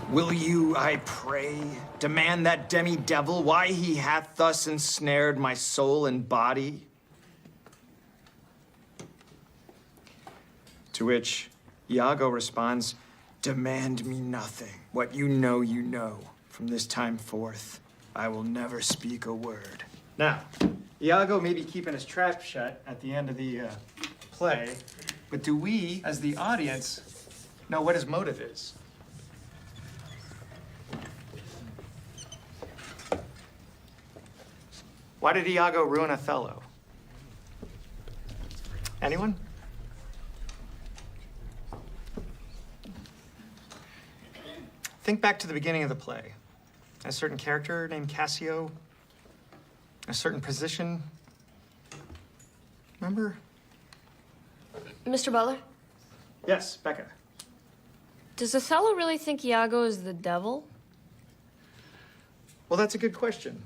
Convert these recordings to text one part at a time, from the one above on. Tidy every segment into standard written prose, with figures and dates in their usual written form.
Will you, I pray, demand that demi-devil why he hath thus ensnared my soul and body? To which Iago responds, demand me nothing. What you know, you know. From this time forth, I will never speak a word. Now, Iago may be keeping his trap shut at the end of the play, but do we, as the audience, know what his motive is? Why did Iago ruin Othello? Anyone? Think back to the beginning of the play. A certain character named Cassio, a certain position. Remember? Mr. Butler, Yes, Becca. does Othello really think Iago is the devil? Well, that's a good question.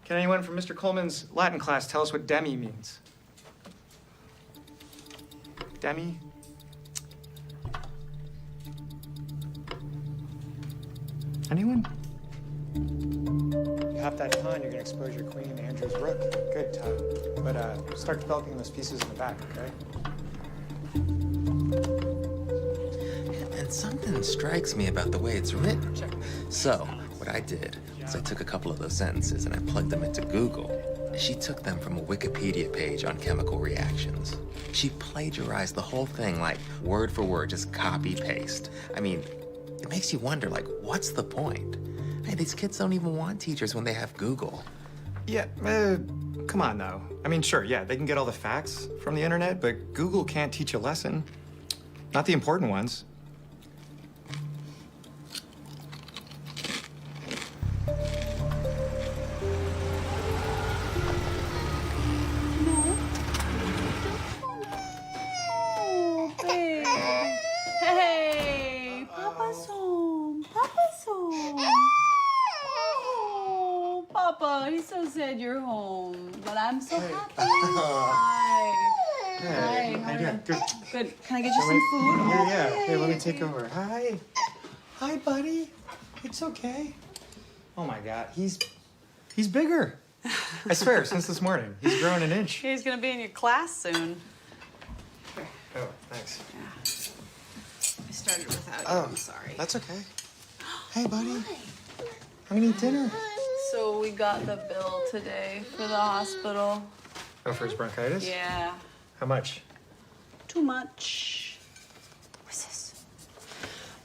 Can anyone from Mr. Coleman's Latin class tell us what demi means? Demi? Anyone? You hop that pawn, you're gonna expose your queen and Andrew's rook. Good, Todd. But start developing those pieces in the back, okay? And something strikes me about the way it's written. So, what I did is I took a couple of those sentences and I plugged them into Google. She took them from a Wikipedia page on chemical reactions. She plagiarized the whole thing, like, word for word, just copy-paste. I mean, it makes you wonder, like, what's the point? Hey, these kids don't even want teachers when they have Google. Yeah, come on, though. I mean, sure, yeah, they can get all the facts from the internet, but Google can't teach a lesson. Not the important ones. Hey, Papa's home. Papa's home. Oh, Papa, he's so sad you're home, but I'm so happy. Hi. Hi. How are you? Good. Good. Can I get you some food? Yeah. Here, let me take over. Hi. Hi, buddy. It's okay. Oh my God, he's bigger. I swear, since this morning, he's grown an inch. He's gonna be in your class soon. Oh, thanks. I started without you. I'm sorry. That's okay. Hey, buddy. I'm gonna eat dinner. So we got the bill today for the hospital. Oh, for his bronchitis? Yeah. How much? Too much. What's this?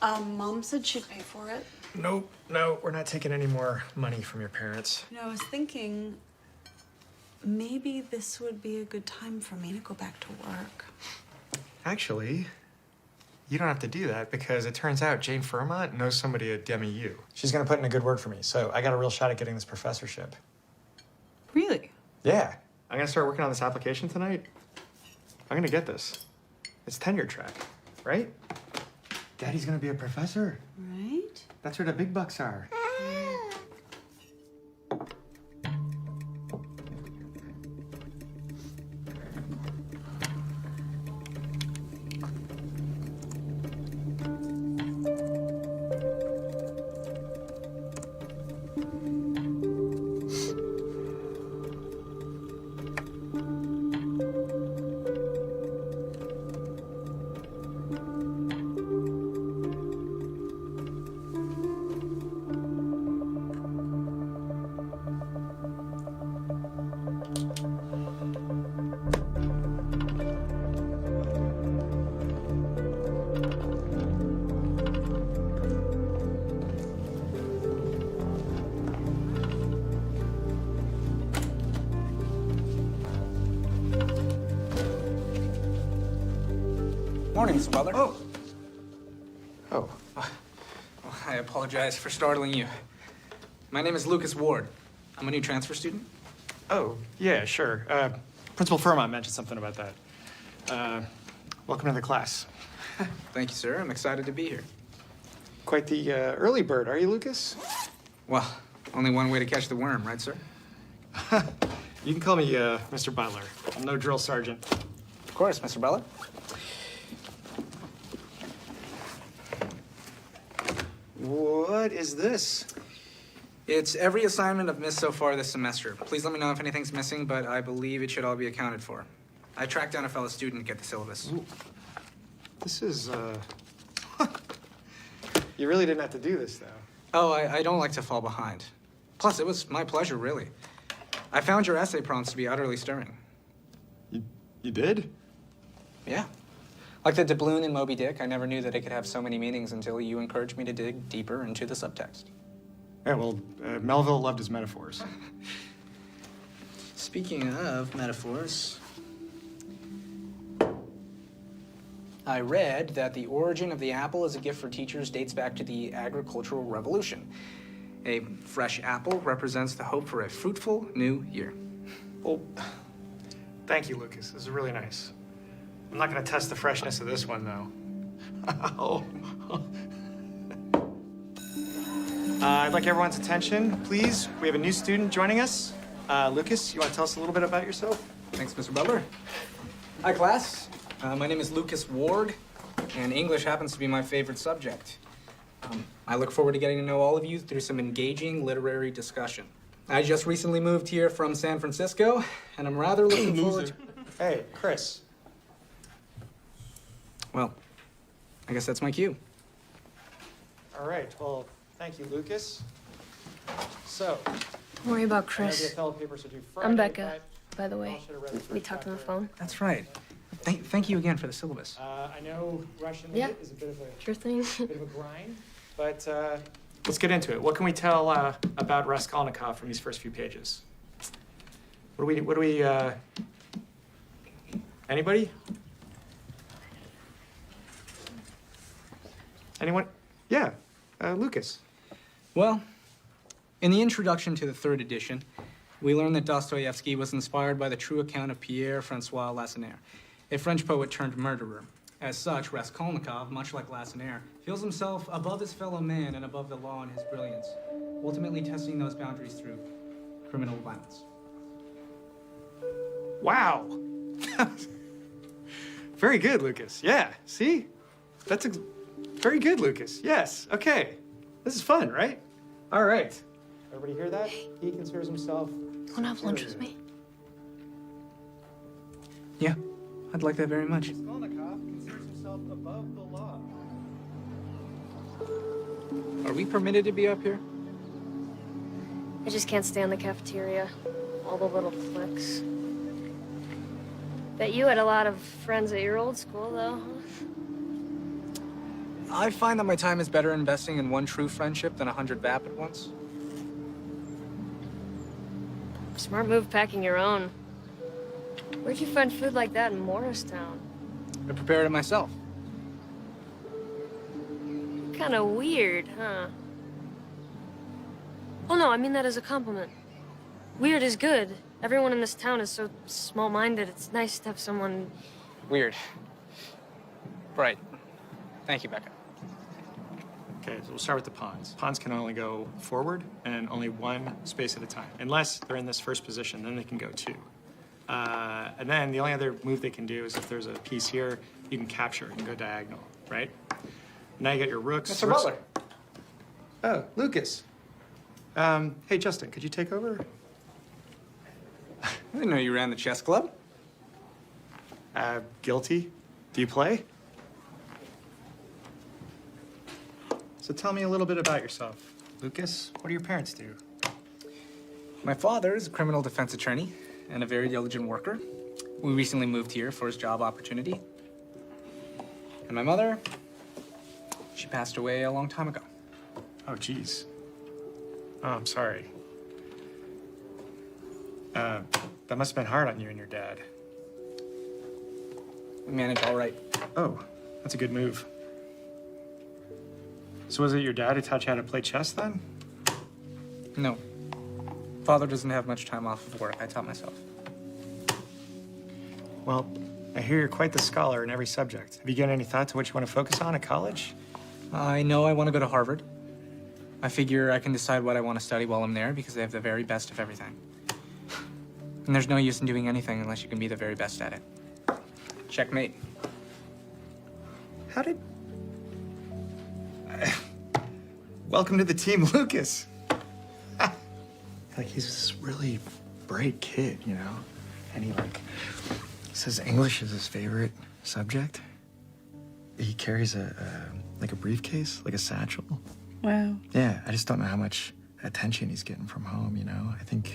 Mom said she'd pay for it. Nope, no, we're not taking any more money from your parents. You know, I was thinking maybe this would be a good time for me to go back to work. Actually, you don't have to do that because it turns out Jane Fairmont knows somebody at Demi U. She's gonna put in a good word for me, so I got a real shot at getting this professorship. Really? Yeah, I'm gonna start working on this application tonight. I'm gonna get this. It's tenure track, right? Daddy's gonna be a professor. Right? That's where the big bucks are. Morning, Mr. Butler. Oh. Well, I apologize for startling you. My name is Lucas Ward. I'm a new transfer student. Oh, yeah, sure. Principal Fairmont mentioned something about that. Welcome to the class. Thank you, sir. I'm excited to be here. Quite the early bird, are you, Lucas? Well, only one way to catch the worm, right, sir? You can call me Mr. Butler. I'm no drill sergeant. Of course, Mr. Butler. What is this? It's every assignment I've missed so far this semester. Please let me know if anything's missing, but I believe it should all be accounted for. I tracked down a fellow student to get the syllabus. Ooh. This is, You really didn't have to do this, though. Oh, I don't like to fall behind. Plus, it was my pleasure, really. I found your essay prompts to be utterly stirring. You did? Yeah. Like the doubloon in Moby Dick, I never knew that it could have so many meanings until you encouraged me to dig deeper into the subtext. Yeah, well, Melville loved his metaphors. Speaking of metaphors, I read that the origin of the apple as a gift for teachers dates back to the agricultural revolution. A fresh apple represents the hope for a fruitful new year. Well, thank you, Lucas. This is really nice. I'm not going to test the freshness of this one, though. I'd like everyone's attention, please. We have a new student joining us. Lucas, you want to tell us a little bit about yourself? Thanks, Mr. Butler. Hi, class. My name is Lucas Ward, and English happens to be my favorite subject. I look forward to getting to know all of you through some engaging literary discussion. I just recently moved here from San Francisco, and I'm rather looking forward to... Hey, Chris. Well, I guess that's my cue. All right, well, thank you, Lucas. So, Don't worry about I know the Chris. Othello papers are due Friday. I'm Becca, but by the way. y'all should have read the We first talked on the chapter. phone. That's right. Thank you again for the syllabus. I know Russian Yeah. is a bit of a Sure thing. bit of a grind, but let's get into it. What can we tell about Raskolnikov from these first few pages? What do we, anybody? Anyone? Yeah, Lucas. Well, in the introduction to the third edition, we learn that Dostoevsky was inspired by the true account of Pierre-François Lacenaire, a French poet turned murderer. As such, Raskolnikov, much like Lacenaire, feels himself above his fellow man and above the law in his brilliance, ultimately testing those boundaries through criminal violence. Wow. Very good, Lucas. Yeah, see? That's very good, Lucas. Yes, okay. This is fun, right? All right. Everybody hear that? He considers himself... You wanna have lunch with me? Yeah, I'd like that very much. Raskolnikov considers himself above the law. Are we permitted to be up here? I just can't stand the cafeteria. All the little cliques. Bet you had a lot of friends at your old school, though, huh? I find that my time is better investing in one true friendship than 100 vapid ones. Smart move packing your own. Where'd you find food like that in Morristown? I prepared it myself. Kinda weird, huh? Oh no, I mean that as a compliment. Weird is good. Everyone in this town is so small-minded. It's nice to have someone... Weird. Right. Thank you, Becca. Okay, so we'll start with the pawns. Pawns can only go forward and only one space at a time. Unless they're in this first position, then they can go two. And then the only other move they can do is if there's a piece here, you can capture it and go diagonal, right? Now you got your rooks. Mr. Butler. Oh, Lucas. Hey, Justin, could you take over? I didn't know you ran the chess club. Guilty. Do you play? So tell me a little bit about yourself. Lucas, what do your parents do? My father is a criminal defense attorney and a very diligent worker. We recently moved here for his job opportunity. And my mother, she passed away a long time ago. Oh, geez. Oh, I'm sorry. That must have been hard on you and your dad. We managed all right. Oh, that's a good move. So was it your dad who taught you how to play chess then? No. Father doesn't have much time off of work. I taught myself. Well, I hear you're quite the scholar in every subject. Have you given any thought to what you want to focus on at college? I know I want to go to Harvard. I figure I can decide what I want to study while I'm there because they have the very best of everything. And there's no use in doing anything unless you can be the very best at it. Checkmate. How did... Welcome to the team, Lucas. Like, he's this really bright kid, you know? And he says English is his favorite subject. He carries a briefcase, like a satchel. Wow. Yeah, I just don't know how much attention he's getting from home, you know? I think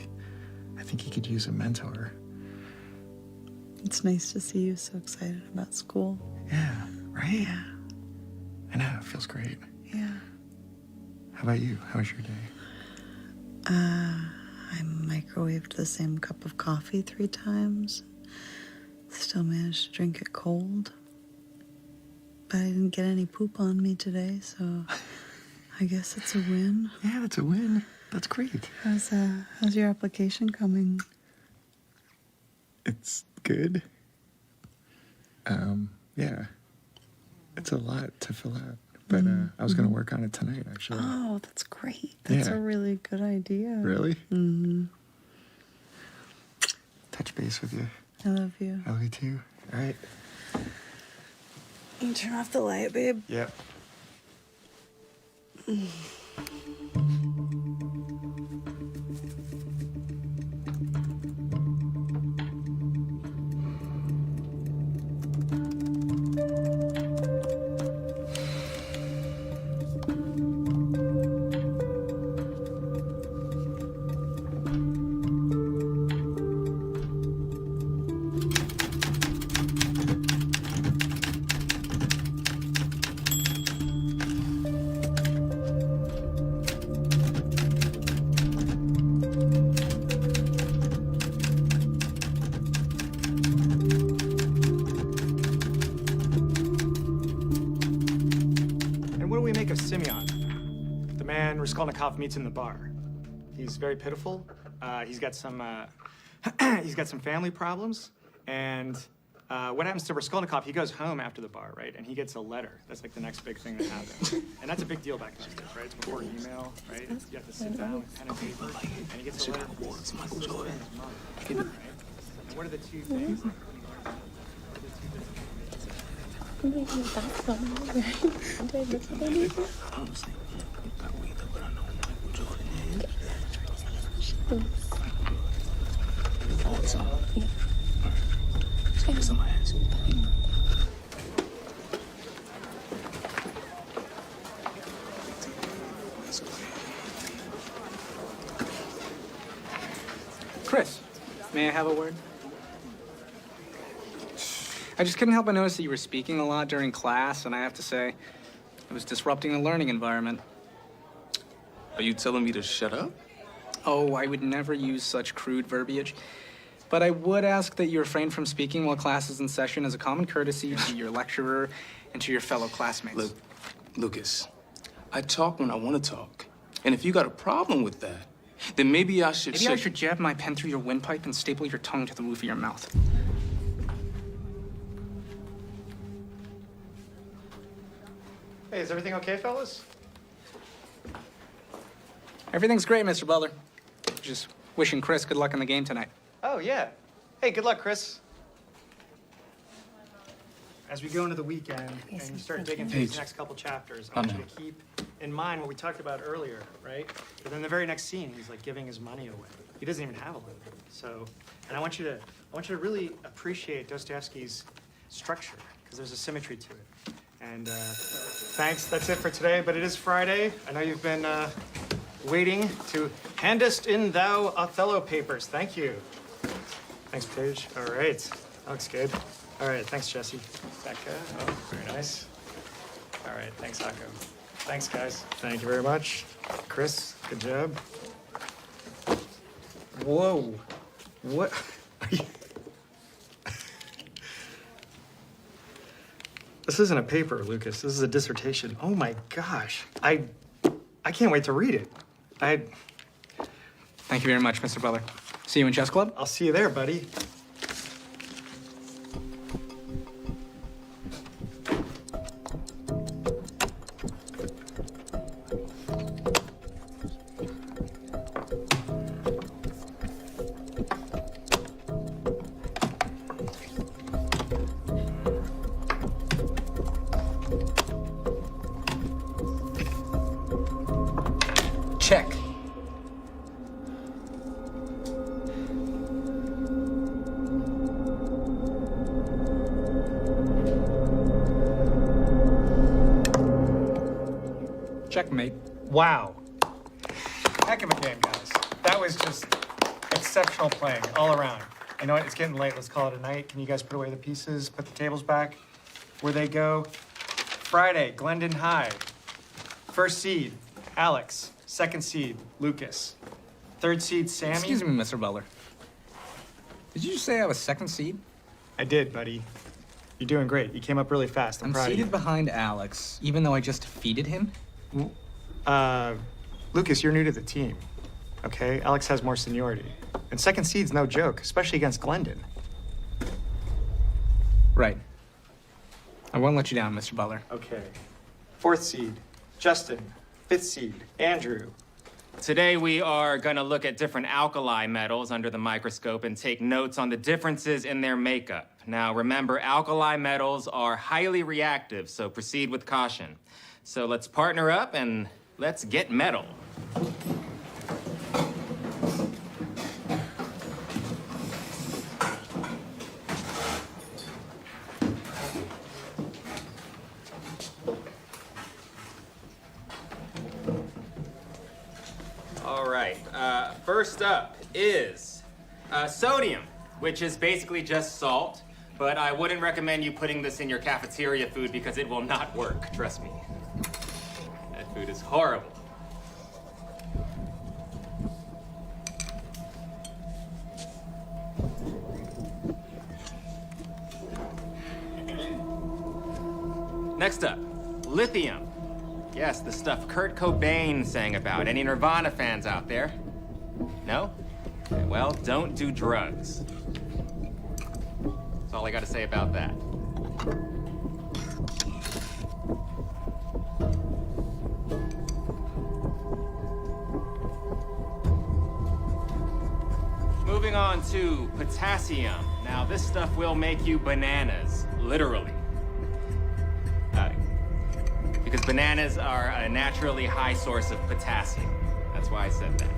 he could use a mentor. It's nice to see you so excited about school. Yeah, right? Yeah. I know, it feels great. Yeah. How about you? How was your day? I microwaved the same cup of coffee 3 times. Still managed to drink it cold. But I didn't get any poop on me today, so I guess it's a win. Yeah, that's a win. That's great. How's your application coming? It's good. Yeah. It's a lot to fill out. But I was going to work on it tonight, actually. Oh, that's great. That's Yeah. a really good idea. Really? Mm-hmm. Touch base with you. I love you. I love you too. All right. You turn off the light, babe. Yep. And what do we make of Simeon? The man Raskolnikov meets in the bar. He's very pitiful. He's got some family problems. And what happens to Raskolnikov? He goes home after the bar, right? And he gets a letter. That's like the next big thing that happens. And that's a big deal back in those days, right? It's before email, right? You have to sit down with pen and paper. And he gets a letter from his sister and his mom, right? And what are the two things? Chris, may I have a word? I just couldn't help but notice that you were speaking a lot during class, and I have to say, it was disrupting the learning environment. Are you telling me to shut up? Oh, I would never use such crude verbiage. But I would ask that you refrain from speaking while class is in session as a common courtesy to your lecturer and to your fellow classmates. Look, Lucas, I talk when I want to talk. And if you got a problem with that, then maybe I should... Maybe I should jab my pen through your windpipe and staple your tongue to the roof of your mouth. Hey, is everything okay, fellas? Everything's great, Mr. Butler. Just wishing Chris good luck in the game tonight. Oh, yeah. Hey, good luck, Chris. As we go into the weekend and you start digging through these next couple chapters, I want you to keep in mind what we talked about earlier, right? But then the very next scene, he's like giving his money away. He doesn't even have a living. So, and I want you to really appreciate Dostoevsky's structure because there's a symmetry to it. And thanks. That's it for today. But it is Friday. I know you've been waiting to handest in thou Othello papers. Thank you. Thanks, Paige. All right. That looks good. All right. Thanks, Jesse. Becca. Oh, very nice. All right. Thanks, Hako. Thanks, guys. Thank you very much. Chris, good job. Whoa. What are you... This isn't a paper, Lucas. This is a dissertation. Oh my gosh. I can't wait to read it. Thank you very much, Mr. Butler. See you in chess club? I'll see you there, buddy. Check. Checkmate. Wow. Heck of a game, guys. That was just exceptional playing all around. You know what? It's getting late. Let's call it a night. Can you guys put away the pieces, put the tables back where they go? Friday, Glendon High. First seed, Alex. Second seed, Lucas. Third seed, Sammy. Excuse me, Mr. Butler. Did you just say I was second seed? I did, buddy. You're doing great. You came up really fast. I'm I'm proud of seated you. behind Alex, even though I just defeated him? Lucas, you're new to the team, okay? Alex has more seniority. And second seed's no joke, especially against Glendon. Right. I won't let you down, Mr. Butler. Okay. Fourth seed, Justin. Fifth seed, Andrew. Today we are going to look at different alkali metals under the microscope and take notes on the differences in their makeup. Now remember, alkali metals are highly reactive, so proceed with caution. So let's partner up and let's get metal. All right, first up is sodium, which is basically just salt, but I wouldn't recommend you putting this in your cafeteria food because it will not work, trust me. That food is horrible. Next up, lithium. Yes, the stuff Kurt Cobain sang about. Any Nirvana fans out there? No? Okay, well, don't do drugs. That's all I gotta say about that. Moving on to potassium. Now, this stuff will make you bananas, literally. Because bananas are a naturally high source of potassium. That's why I said that.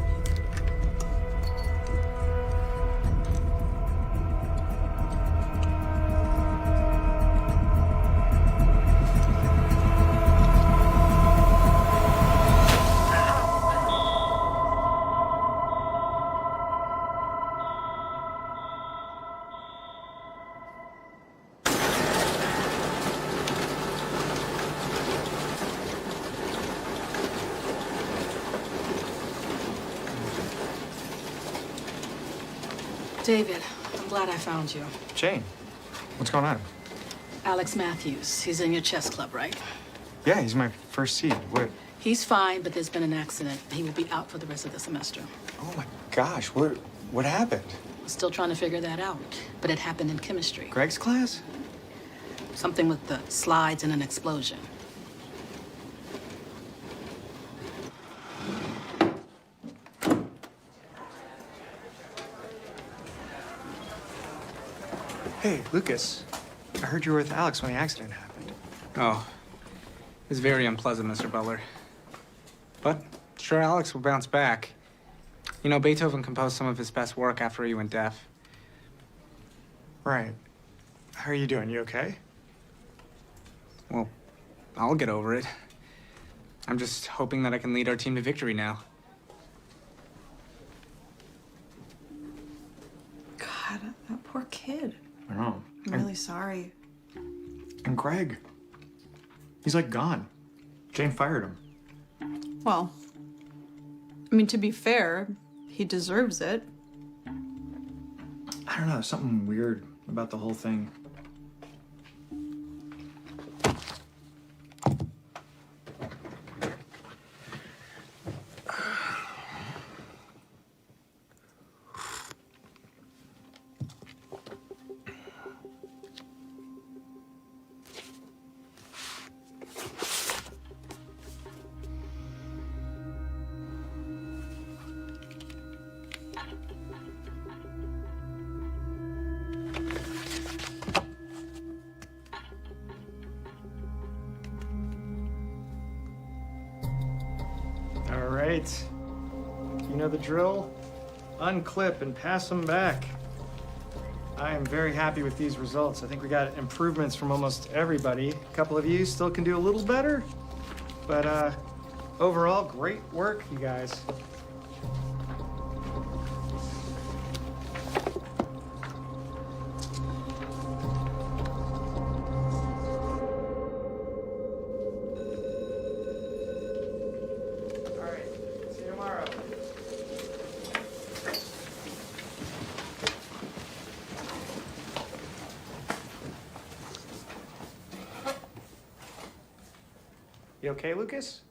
David, I'm glad I found you. Jane, what's going on? Alex Matthews, he's in your chess club, right? Yeah, he's my first seed. What? He's fine, but there's been an accident. He will be out for the rest of the semester. Oh my gosh, what happened? Still trying to figure that out, but it happened in chemistry. Greg's class? Something with the slides and an explosion. Hey, Lucas. I heard you were with Alex when the accident happened. Oh, it was very unpleasant, Mr. Butler. But sure, Alex will bounce back. You know, Beethoven composed some of his best work after he went deaf. Right. How are you doing? You okay? Well, I'll get over it. I'm just hoping that I can lead our team to victory now. God, that poor kid. I know. I'm really sorry. And Greg. He's like gone. Jane fired him. Well, I mean, to be fair, he deserves it. I don't know, something weird about the whole thing. All right. You know the drill? Unclip and pass them back. I am very happy with these results. I think we got improvements from almost everybody. A couple of you still can do a little better, but overall, great work, you guys. All right, see you tomorrow. You okay, Lucas?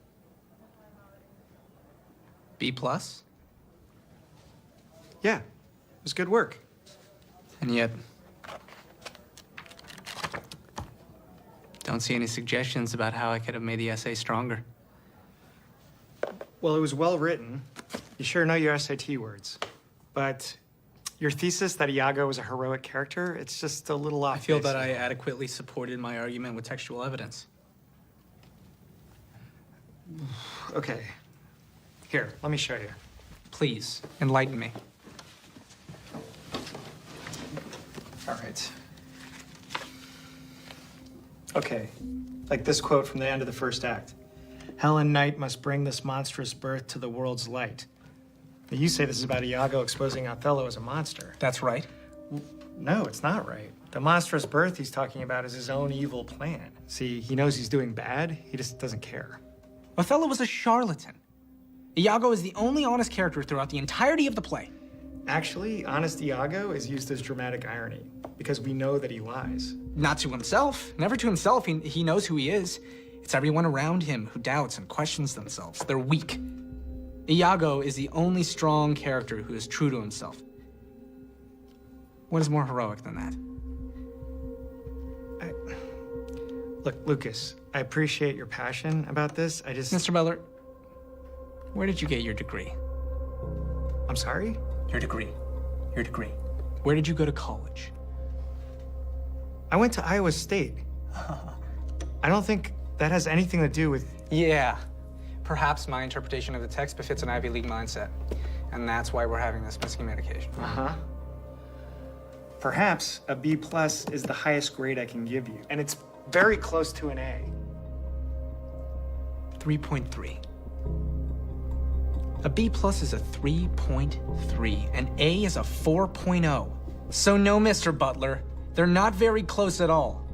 B plus? Yeah, it was good work. And yet, don't see any suggestions about how I could have made the essay stronger. Well, it was well written. You sure know your SAT words. But your thesis that Iago was a heroic character, it's just a little off I feel base. that I adequately supported my argument with textual evidence. Okay. Here, let me show you. Please, enlighten me. All right. Okay, like this quote from the end of the first act. Helen Knight must bring this monstrous birth to the world's light. Now, you say this is about Iago exposing Othello as a monster. That's right. No, it's not right. The monstrous birth he's talking about is his own evil plan. See, he knows he's doing bad, he just doesn't care. Othello was a charlatan. Iago is the only honest character throughout the entirety of the play. Actually, honest Iago is used as dramatic irony, because we know that he lies. Not to himself. Never to himself. He knows who he is. It's everyone around him who doubts and questions themselves. They're weak. Iago is the only strong character who is true to himself. What is more heroic than that? Look, Lucas, I appreciate your passion about this. I just... Mr. Butler, where did you get your degree? I'm sorry? Your degree. Your degree. Where did you go to college? I went to Iowa State. I don't think that has anything to do with... Yeah. Perhaps my interpretation of the text befits an Ivy League mindset. And that's why we're having this miscommunication. Uh-huh. Perhaps a B+ is the highest grade I can give you, and it's very close to an A. 3.3. A B+ is a 3.3. An A is a 4.0. So no, Mr. Butler, they're not very close at all.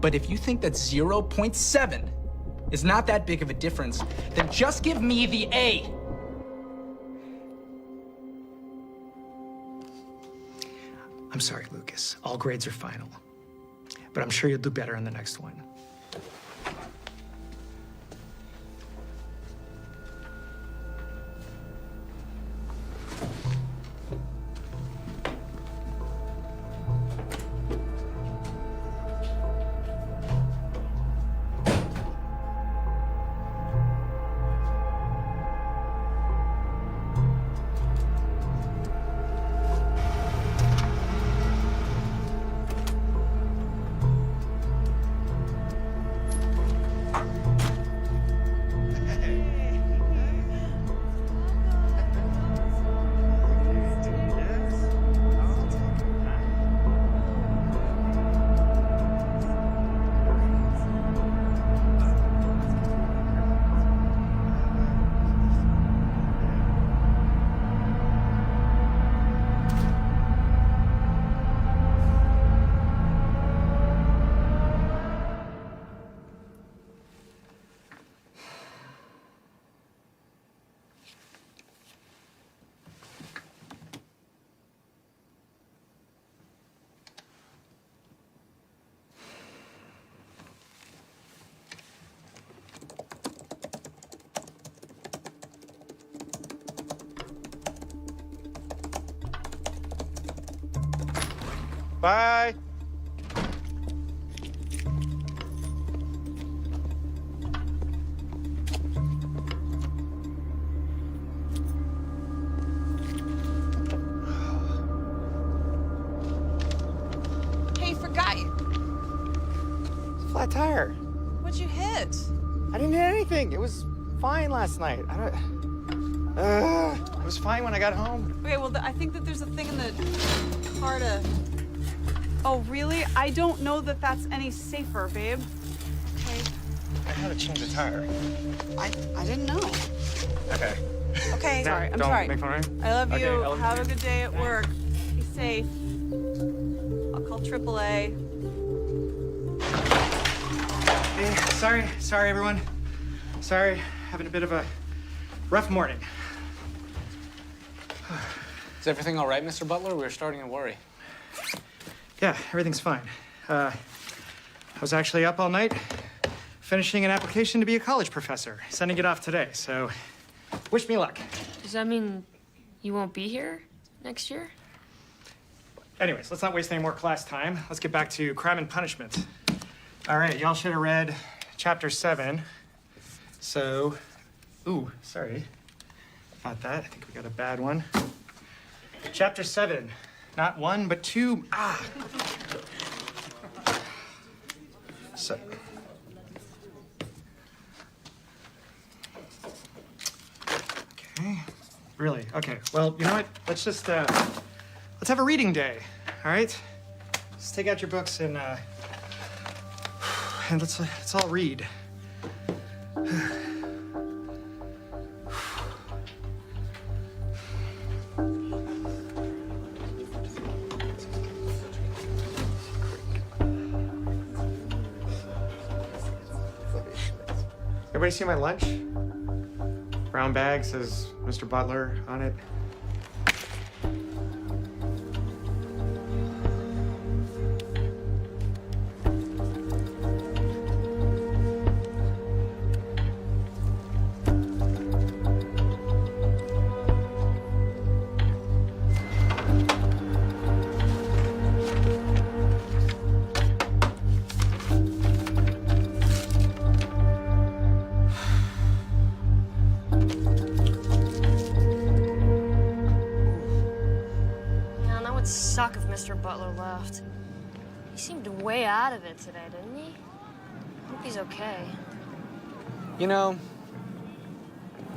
But if you think that 0.7 is not that big of a difference, then just give me the A. I'm sorry, Lucas. All grades are final. But I'm sure you'll do better in the next one. Bye. Hey, forgot you. Flat tire. What'd you hit? I didn't hit anything. It was fine last night. I don't... It was fine when I got home. Okay, well, I think that there's a thing in the car to... Oh, really? I don't know that that's any safer, babe. Okay. I had to change the tire. I didn't know. Okay. Okay, sorry. I'm don't sorry. make fun of me. I love Okay, you. I love Have you. a good day at work. Be safe. I'll call AAA. Hey, sorry, everyone. Sorry, having a bit of a rough morning. Is everything all right, Mr. Butler? We were starting to worry. Yeah, everything's fine. I was actually up all night finishing an application to be a college professor, sending it off today, so wish me luck. Does that mean you won't be here next year? Anyways, let's not waste any more class time. Let's get back to Crime and Punishment. All right, y'all should have read chapter 7. So, ooh, sorry about that. I think we got a bad one. Chapter 7, not 1, but 2. So. Okay, really? Okay, well, you know what? Let's just, let's have a reading day, all right? Let's take out your books and let's all read. Everybody see my lunch? Brown bag says Mr. Butler on it. Man, that would suck if Mr. Butler left. He seemed way out of it today, didn't he? Hope he's okay. You know,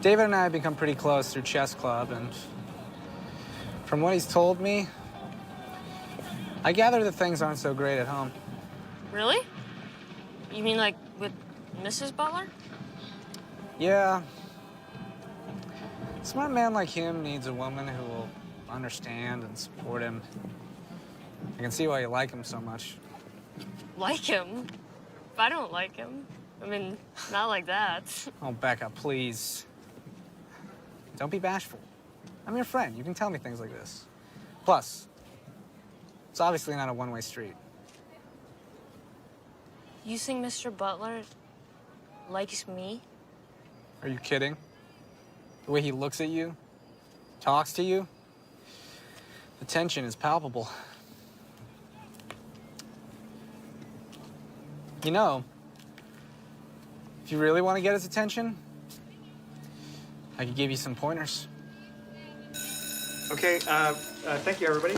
David and I have become pretty close through chess club, and from what he's told me, I gather that things aren't so great at home. Really? You mean like with Mrs. Butler? Yeah. A smart man like him needs a woman who will understand and support him. I can see why you like him so much. Like him? If I don't like him. I mean, not like that. Oh, Becca, please. Don't be bashful. I'm your friend. You can tell me things like this. Plus, it's obviously not a one-way street. You think Mr. Butler likes me? Are you kidding? The way he looks at you, talks to you, the tension is palpable. You know, if you really want to get his attention, I could give you some pointers. Okay, thank you, everybody.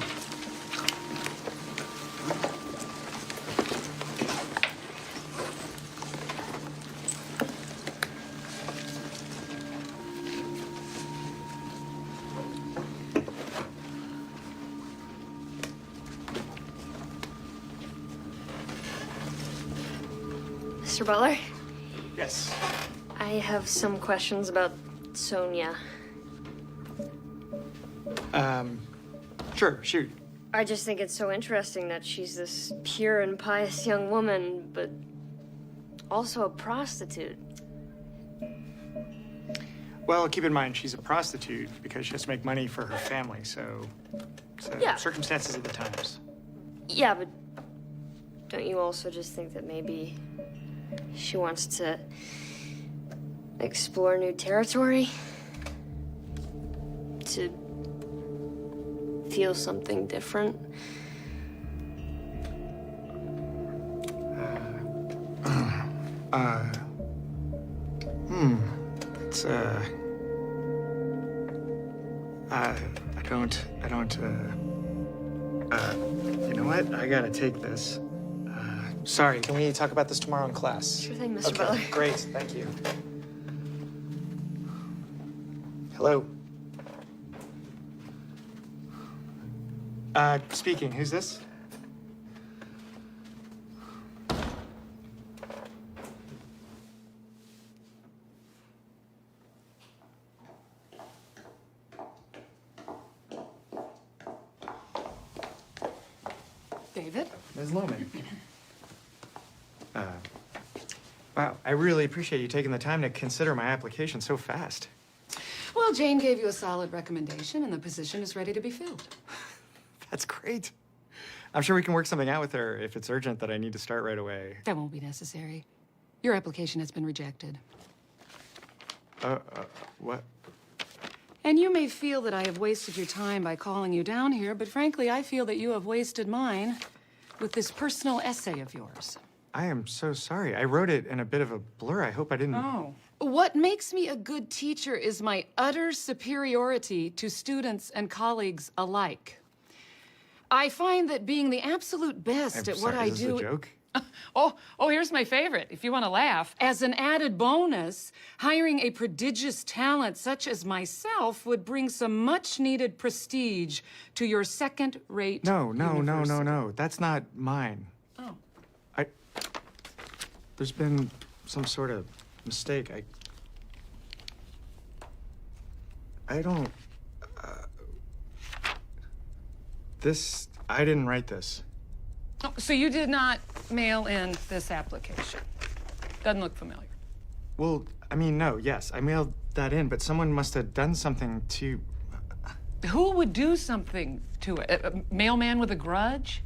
Mr. Butler, Yes. I have some questions about Sonia. Sure, shoot. I just think it's so interesting that she's this pure and pious young woman, but also a prostitute. Well, keep in mind, she's a prostitute because she has to make money for her family, so Yeah. circumstances of the times. Yeah, but don't you also just think that maybe she wants to explore new territory? To feel something different? It's, I don't, you know what? I gotta take this. Sorry, can we talk about this tomorrow in class? Sure thing, Mr. Okay, Butler. great, thank you. Hello? Speaking. Who's this? David? Ms. Lohman. Wow, I really appreciate you taking the time to consider my application so fast. Well, Jane gave you a solid recommendation, and the position is ready to be filled. That's great. I'm sure we can work something out with her if it's urgent that I need to start right away. That won't be necessary. Your application has been rejected. What? And you may feel that I have wasted your time by calling you down here, but frankly, I feel that you have wasted mine with this personal essay of yours. I am so sorry. I wrote it in a bit of a blur. I hope I didn't... Oh. What makes me a good teacher is my utter superiority to students and colleagues alike. I find that being the absolute best I'm at what sorry, I is this do... a joke? Oh, here's my favorite, if you want to laugh. As an added bonus, hiring a prodigious talent such as myself would bring some much-needed prestige to your second-rate No. university. That's not mine. Oh. There's been some sort of mistake. I don't... I didn't write this. Oh, so you did not mail in this application? Doesn't look familiar. Well, I mean, no, yes, I mailed that in, but someone must have done something to... Who would do something to it? A mailman with a grudge?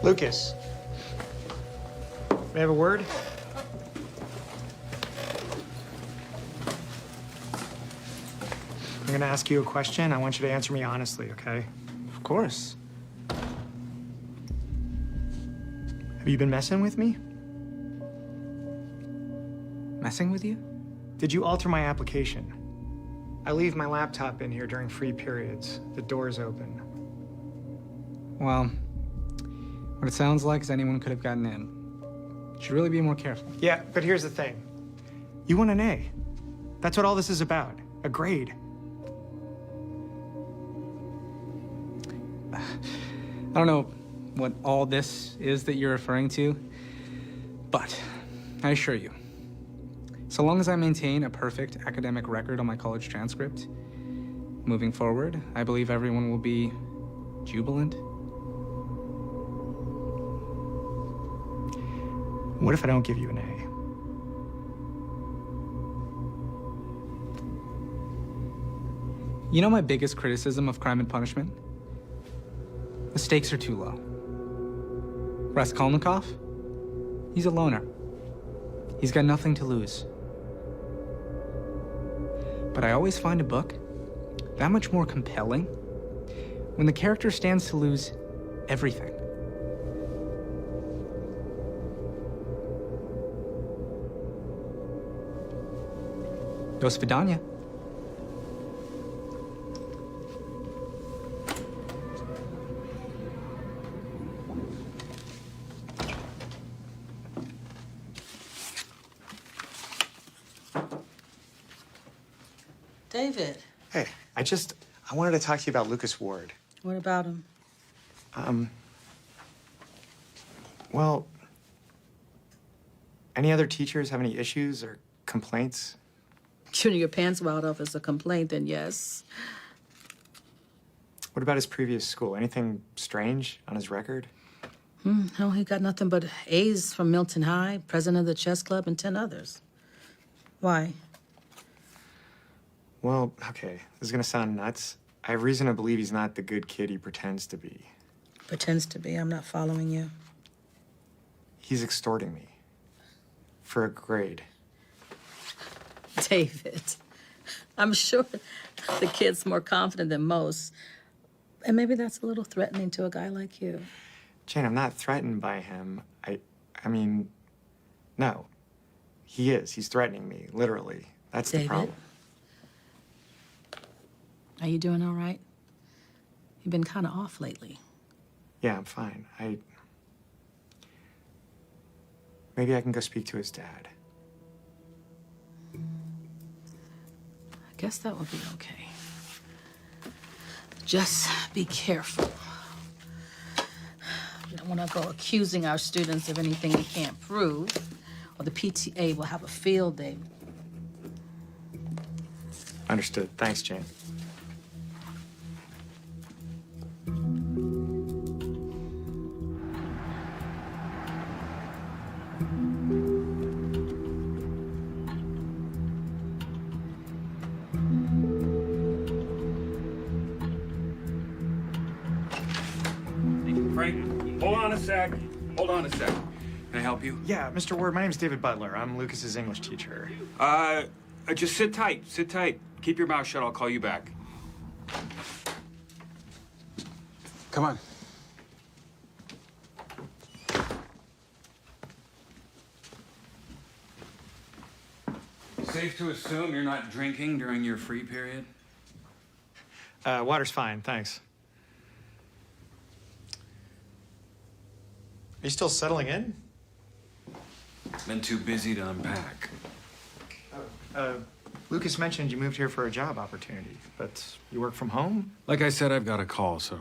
Lucas. May I have a word? I'm gonna ask you a question. I want you to answer me honestly, okay? Of course. Have you been messing with me? Messing with you? Did you alter my application? I leave my laptop in here during free periods. The door's open. Well, what it sounds like is anyone could have gotten in. Should really be more careful. Yeah, but here's the thing. You want an A. That's what all this is about. A grade. I don't know what all this is that you're referring to, but I assure you, so long as I maintain a perfect academic record on my college transcript, moving forward, I believe everyone will be jubilant. What if I don't give you an A? You know my biggest criticism of Crime and Punishment? The stakes are too low. Raskolnikov? He's a loner. He's got nothing to lose. But I always find a book that much more compelling when the character stands to lose everything. До свидания. David, Hey, I wanted to talk to you about Lucas Ward. what about him? Well, any other teachers have any issues or complaints? Shooting your pants wild off is a complaint, then yes. What about his previous school? Anything strange on his record? No, he got nothing but A's from Milton High, president of the chess club, and 10 others. Why? Well, okay, this is gonna sound nuts. I have reason to believe he's not the good kid he pretends to be. Pretends to be. I'm not following you. He's extorting me for a grade. David, I'm sure the kid's more confident than most. And maybe that's a little threatening to a guy like you. Jane, I'm not threatened by him. I mean, no. He is. He's threatening me, literally. That's the David? problem. Are you doing all right? You've been kind of off lately. Yeah, I'm fine. Maybe I can go speak to his dad. I guess that would be okay. Just be careful. You don't want to go accusing our students of anything we can't prove, or the PTA will have a field day. Understood. Thanks, Jane. Frank, hold on a sec. Hold on a sec. Can I help you? Yeah, Mr. Ward, my name's David Butler. I'm Lucas's English teacher. Just sit tight. Sit tight. Keep your mouth shut. I'll call you back. Come on. Safe to assume you're not drinking during your free period? Water's fine, thanks. Are you still settling in? Been too busy to unpack. Lucas mentioned you moved here for a job opportunity, but you work from home? Like I said, I've got a call, so...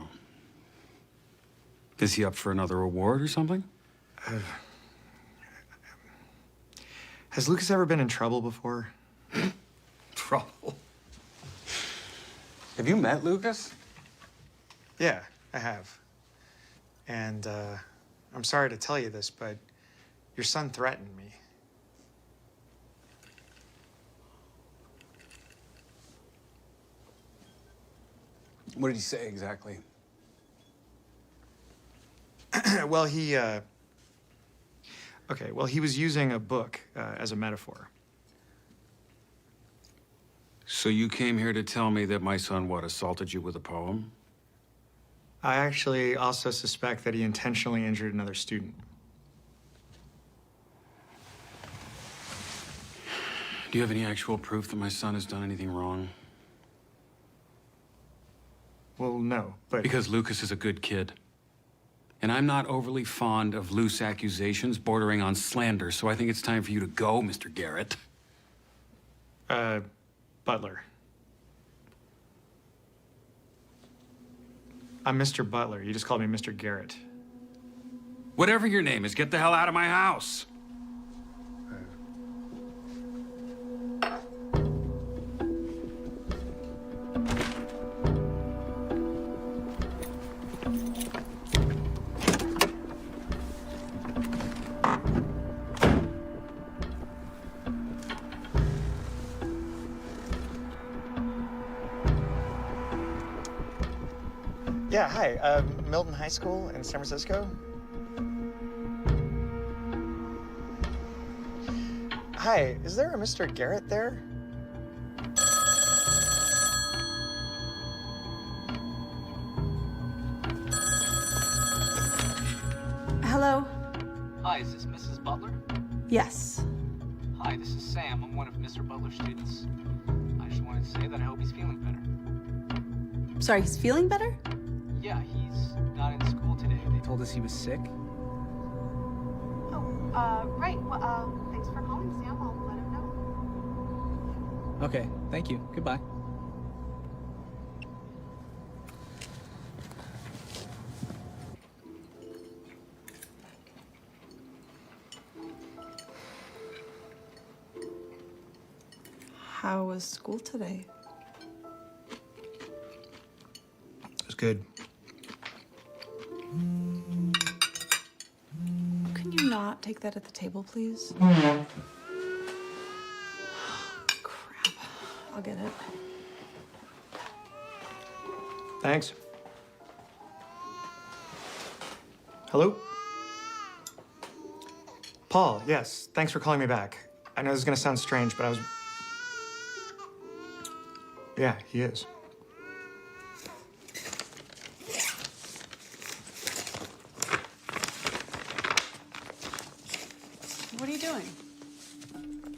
Is he up for another award or something? Has Lucas ever been in trouble before? Trouble? Have you met Lucas? Yeah, I have. And, I'm sorry to tell you this, but your son threatened me. What did he say exactly? Well, he was using a book as a metaphor. So you came here to tell me that my son, what, assaulted you with a poem? I actually also suspect that he intentionally injured another student. Do you have any actual proof that my son has done anything wrong? Well, no, but... Because Lucas is a good kid. And I'm not overly fond of loose accusations bordering on slander, so I think it's time for you to go, Mr. Garrett. Butler. I'm Mr. Butler. You just called me Mr. Garrett. Whatever your name is, get the hell out of my house. Yeah, hi. Milton High School in San Francisco? Hi, is there a Mr. Garrett there? Hello? Hi, is this Mrs. Butler? Yes. Hi, this is Sam. I'm one of Mr. Butler's students. I just wanted to say that I hope he's feeling better. Sorry, he's feeling better? Yeah, he's not in school today. They told us he was sick. Oh, right. Well, thanks for calling, Sam. I'll let him know. Okay, thank you. Goodbye. How was school today? It was good. Can you not take that at the table, please? Crap. I'll get it. Thanks. Hello? Paul, yes. Thanks for calling me back. I know this is gonna sound strange, but I was... Yeah, he is. What are you doing?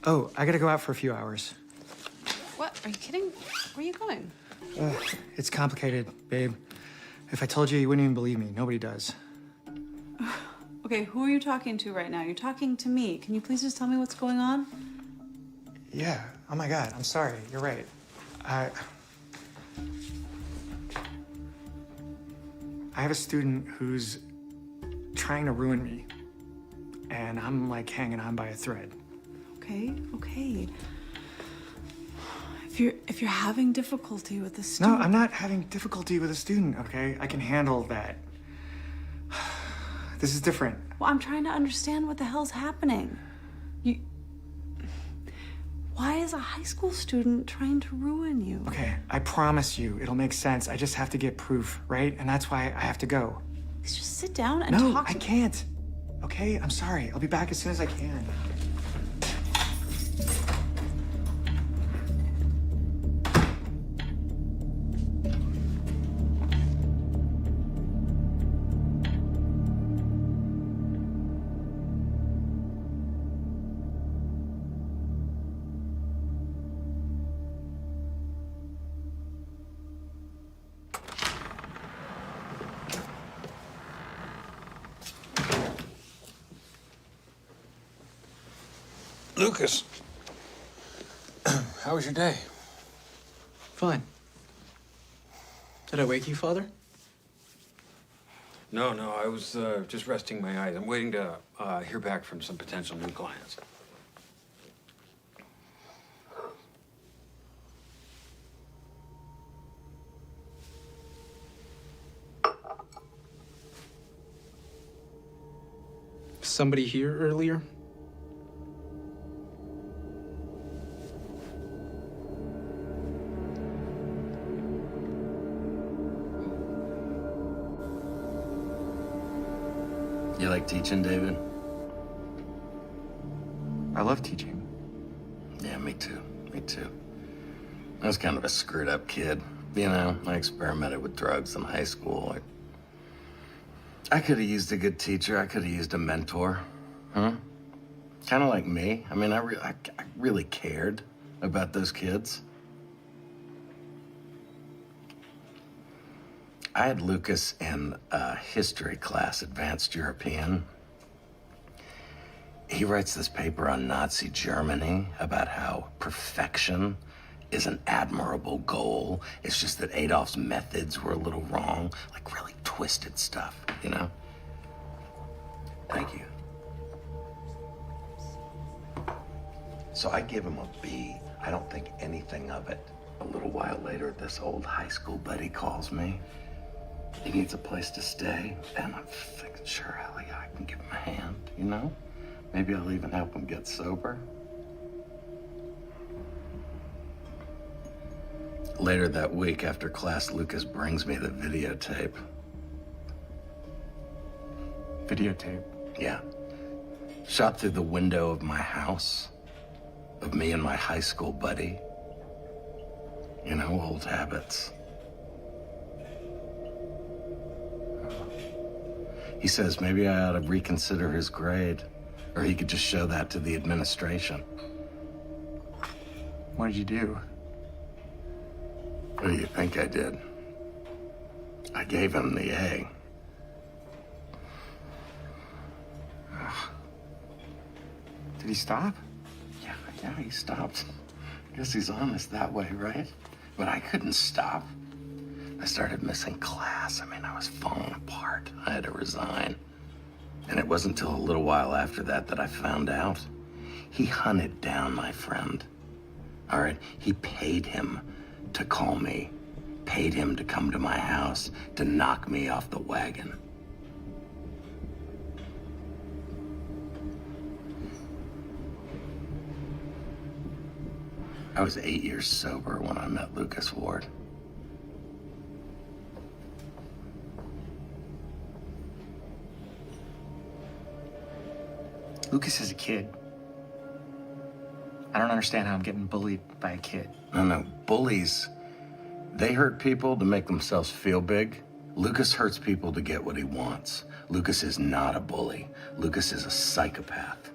Oh, I gotta go out for a few hours. What? Are you kidding? Where are you going? It's complicated, babe. If I told you, you wouldn't even believe me. Nobody does. Okay, who are you talking to right now? You're talking to me. Can you please just tell me what's going on? Yeah. Oh my God. I'm sorry. You're right. I have a student who's trying to ruin me, and I'm like hanging on by a thread. Okay, okay. If you're having difficulty with the student... No, I'm not having difficulty with a student, okay? I can handle that. This is different. Well, I'm trying to understand what the hell's happening. Why is a high school student trying to ruin you? Okay, I promise you, it'll make sense. I just have to get proof, right? And that's why I have to go. Just sit down and No, talk I to can't. Okay, I'm sorry. I'll be back as soon as I can. Lucas, how was your day? Fine. Did I wake you, Father? No, I was just resting my eyes. I'm waiting to hear back from some potential new clients. Somebody here earlier? You like teaching, David? I love teaching. Yeah, me too. Me too. I was kind of a screwed up kid. You know, I experimented with drugs in high school. I could have used a good teacher. I could have used a mentor. Huh? Kind of like me. I mean, I really cared about those kids. I had Lucas in a history class, Advanced European. He writes this paper on Nazi Germany about how perfection is an admirable goal. It's just that Adolf's methods were a little wrong, like really twisted stuff, you know? Thank you. So I give him a B. I don't think anything of it. A little while later, this old high school buddy calls me. He needs a place to stay, and I'm thinking, sure, hell yeah, I can give him a hand, you know? Maybe I'll even help him get sober. Later that week, after class, Lucas brings me the videotape. Videotape? Yeah. Shot through the window of my house, of me and my high school buddy. You know, old habits. He says maybe I ought to reconsider his grade, or he could just show that to the administration. What did you do? What do you think I did? I gave him the A. Did he stop? Yeah, he stopped. Guess he's honest that way, right? But I couldn't stop. I started missing class. I mean, I was falling apart. I had to resign. And it wasn't until a little while after that that I found out. He hunted down my friend. all right? He paid him to call me, paid him to come to my house, to knock me off the wagon. I was 8 years sober when I met Lucas Ward. Lucas is a kid. I don't understand how I'm getting bullied by a kid. No, bullies, they hurt people to make themselves feel big. Lucas hurts people to get what he wants. Lucas is not a bully. Lucas is a psychopath.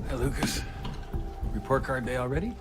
Hi, Lucas. Report card day already?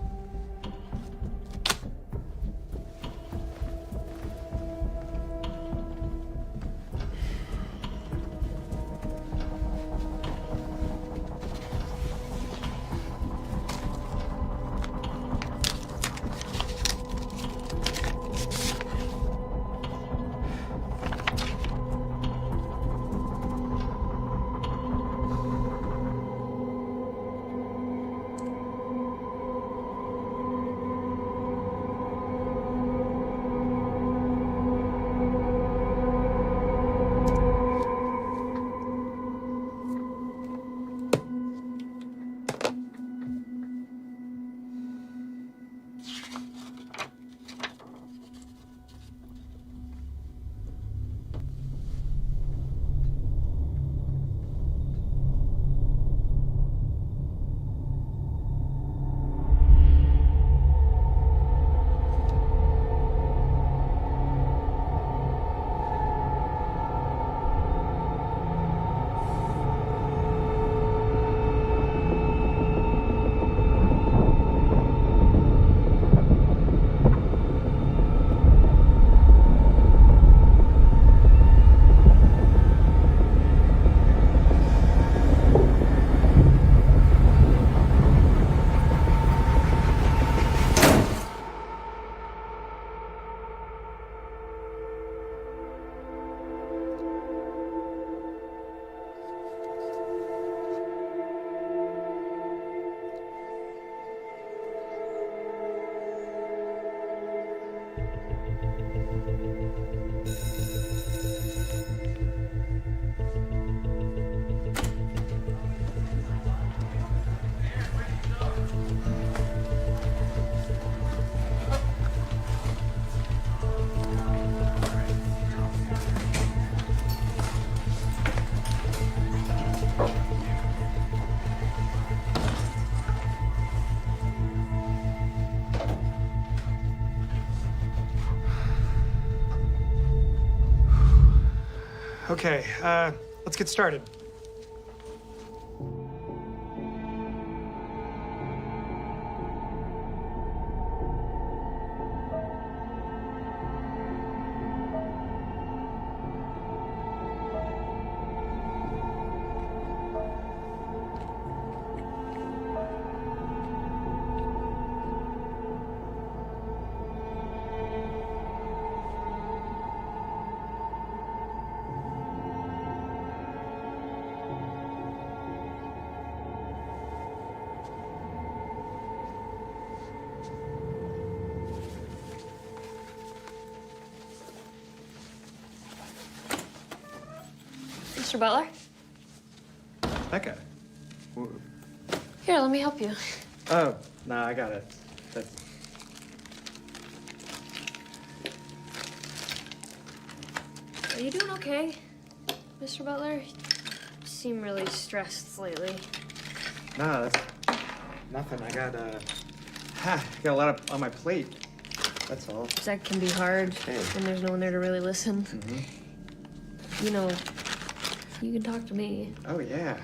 Okay, let's get started. Mr. Butler? Becca. Here, let me help you. Oh, no, I got it. That's... Are you doing okay, Mr. Butler? You seem really stressed lately. No, that's nothing. I got a lot on my plate. That's all. That can be hard Hey. when there's no one there to really listen. Mm-hmm. You know, you can talk to me. Oh, yeah.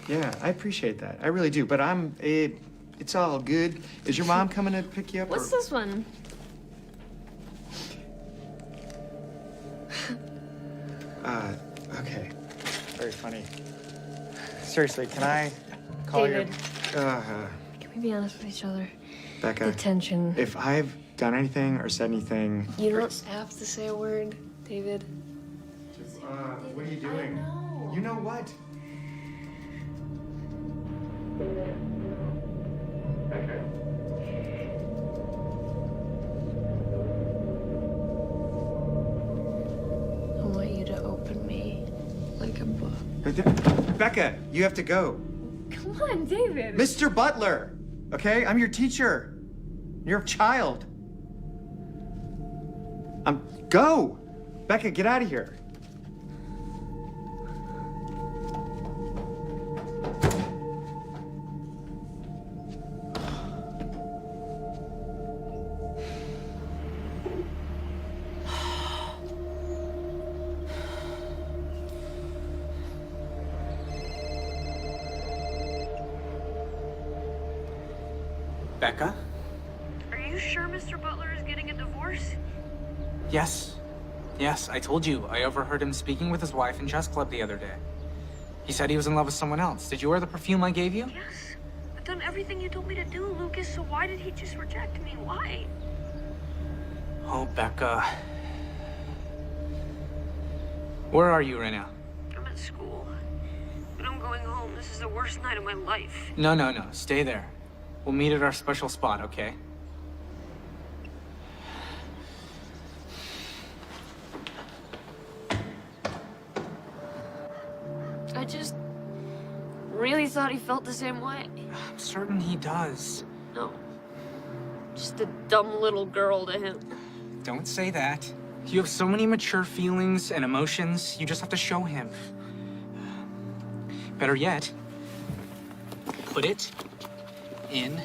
Yeah, I appreciate that. I really do. But it's all good. Is your mom coming to pick you up? What's this one? Okay. Very funny. Seriously, can I call David. you? Can we be honest with each other? Becca. The tension. If I've done anything or said anything... You don't have to say a word, David. What are you doing? You know what? Okay. I want you to open me like a book. Becca, you have to go. Come on, David. Mr. Butler, okay? I'm your teacher. You're a child. Go! Becca, get out of here. Becca? Are you sure Mr. Butler is getting a divorce? Yes. Yes, I told you. I overheard him speaking with his wife in chess club the other day. He said he was in love with someone else. Did you wear the perfume I gave you? Yes. I've done everything you told me to do, Lucas, so why did he just reject me? Why? Oh, Becca. Where are you right now? I'm at school. But I'm going home. This is the worst night of my life. No. Stay there. We'll meet at our special spot, okay? I just really thought he felt the same way. I'm certain he does. No. Just a dumb little girl to him. Don't say that. You have so many mature feelings and emotions. You just have to show him. Better yet, put it in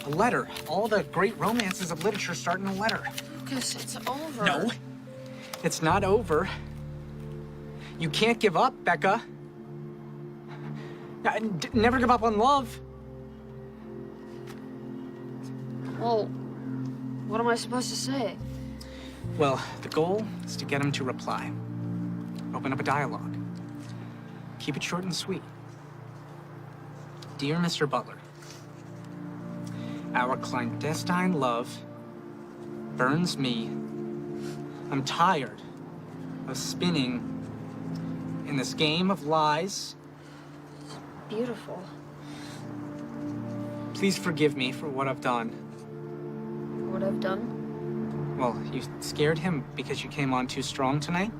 a letter. All the great romances of literature start in a letter. Lucas, it's over. No, it's not over. You can't give up, Becca. Never give up on love. Well, what am I supposed to say? Well, the goal is to get him to reply. Open up a dialogue. Keep it short and sweet. Dear Mr. Butler, our clandestine love burns me. I'm tired of spinning in this game of lies. Beautiful. Please forgive me for what I've done. What I've done? Well, you scared him because you came on too strong tonight.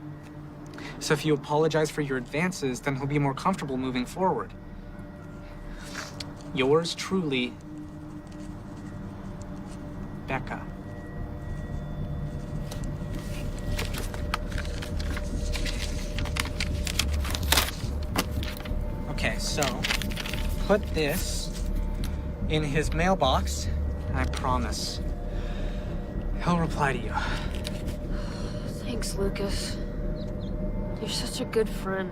So if you apologize for your advances, then he'll be more comfortable moving forward. Yours truly, Becca. Okay, so put this in his mailbox, and I promise he'll reply to you. Thanks, Lucas. You're such a good friend.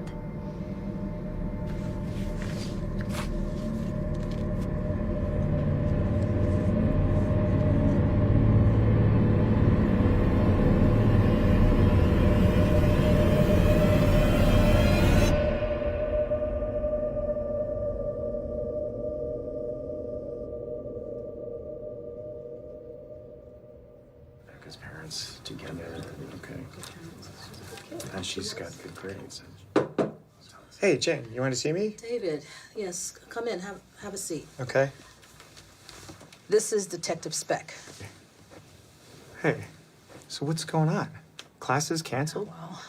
Becca's parents together. Okay. And she's got good grades. Hey, Jane, you want to see me? David, yes, come in, have a seat. Okay. This is Detective Speck. Hey, so what's going on? Classes canceled? Well,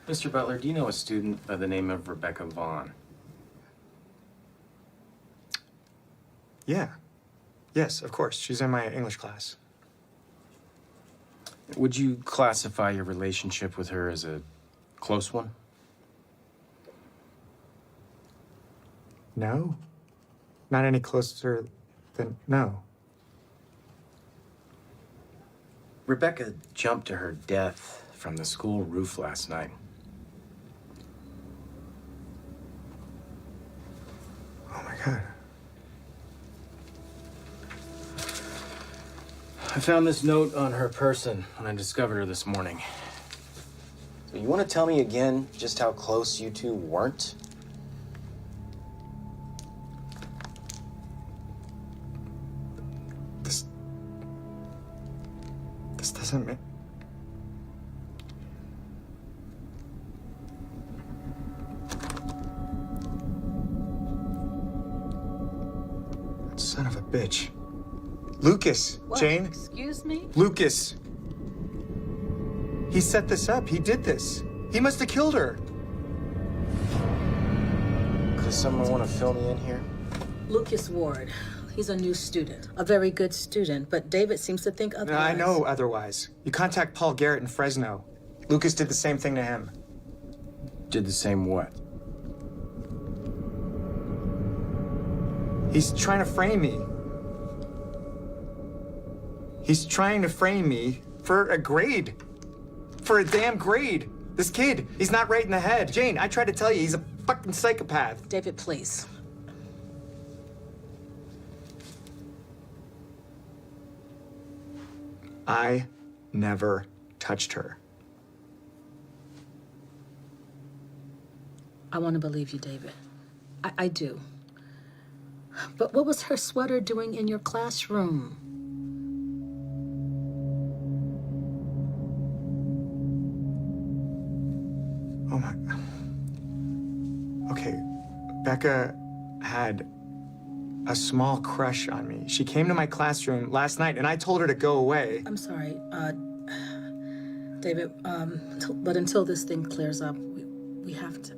Mr. Butler, do you know a student by the name of Rebecca Vaughn? Yeah. Yes, of course. She's in my English class. Would you classify your relationship with her as a close one? No. Not any closer than no. Rebecca jumped to her death from the school roof last night. Oh my God. I found this note on her person when I discovered her this morning. So you want to tell me again just how close you two weren't? This doesn't make... Son of a bitch. Lucas, What? Jane. Excuse me? Lucas. He set this up. He did this. He must have killed her. Does someone want to fill me in here? Lucas Ward. He's a new student. A very good student, but David seems to think otherwise. I know otherwise. You contact Paul Garrett in Fresno. Lucas did the same thing to him. Did the same what? He's trying to frame me. He's trying to frame me for a grade. For a damn grade. This kid, he's not right in the head. Jane, I tried to tell you, he's a fucking psychopath. David, please. I never touched her. I want to believe you, David. I do. But what was her sweater doing in your classroom? Oh my... Okay, Becca had a small crush on me. She came to my classroom last night and I told her to go away. I'm sorry, David, but until this thing clears up, we have to...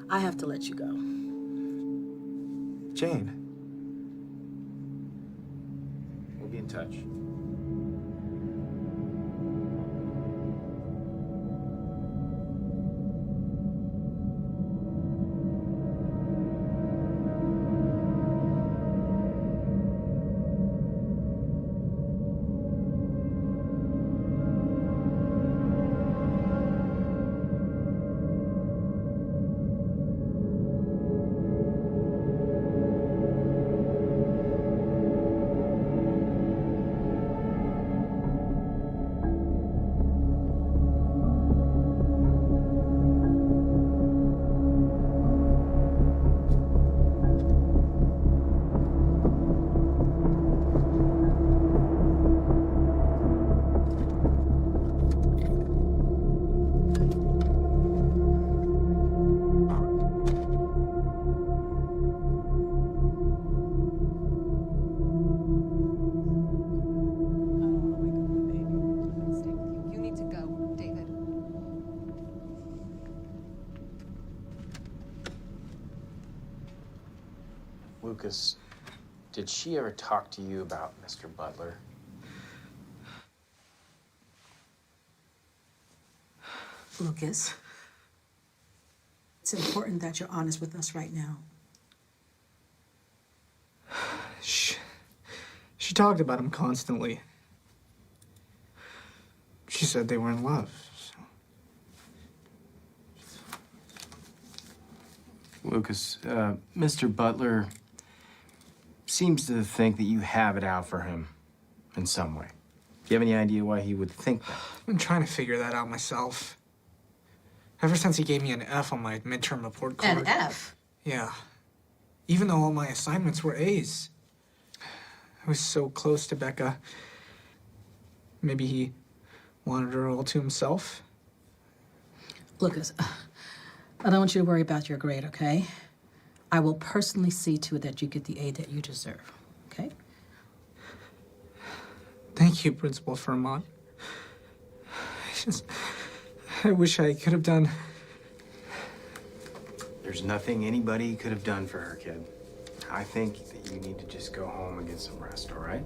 I have to let you go. Jane. We'll be in touch. Lucas, did she ever talk to you about Mr. Butler? Lucas, it's important that you're honest with us right now. She talked about him constantly. She said they were in love. Lucas, Mr. Butler seems to think that you have it out for him in some way. Do you have any idea why he would think that? I've been trying to figure that out myself. Ever since he gave me an F on my midterm report card. An F? Yeah. Even though all my assignments were A's. I was so close to Becca. Maybe he wanted her all to himself. Lucas, I don't want you to worry about your grade, okay? I will personally see to it that you get the A that you deserve, okay? Thank you, Principal Fermont. I wish I could have done. There's nothing anybody could have done for her, kid. I think that you need to just go home and get some rest, all right?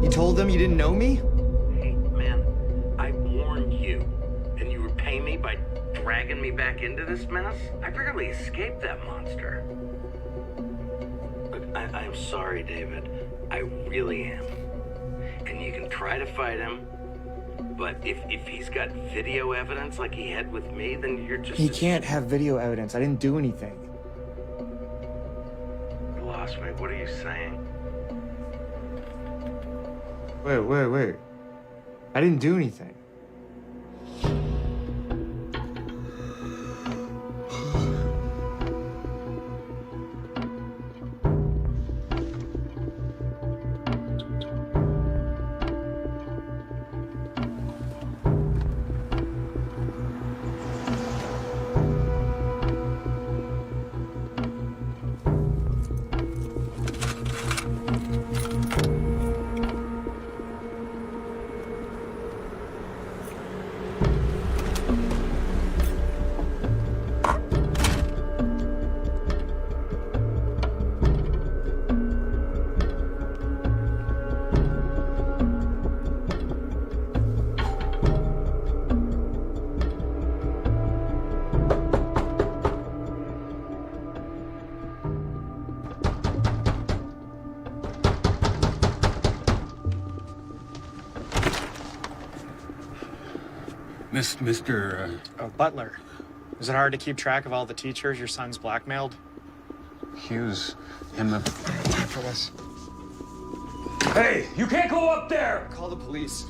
You told them you didn't know me? Hey, man, I warned you, and you repay me by dragging me back into this mess? I barely escaped that monster. Look, I'm sorry, David. I really am. And you can try to fight him, but if he's got video evidence like he had with me, then you're just... He can't have video evidence. I didn't do anything. You lost me. What are you saying? Wait. I didn't do anything. Mr. Oh, Butler. Is it hard to keep track of all the teachers your son's blackmailed? Hughes, him the... Time for this. Hey, you can't go up there! Call the police.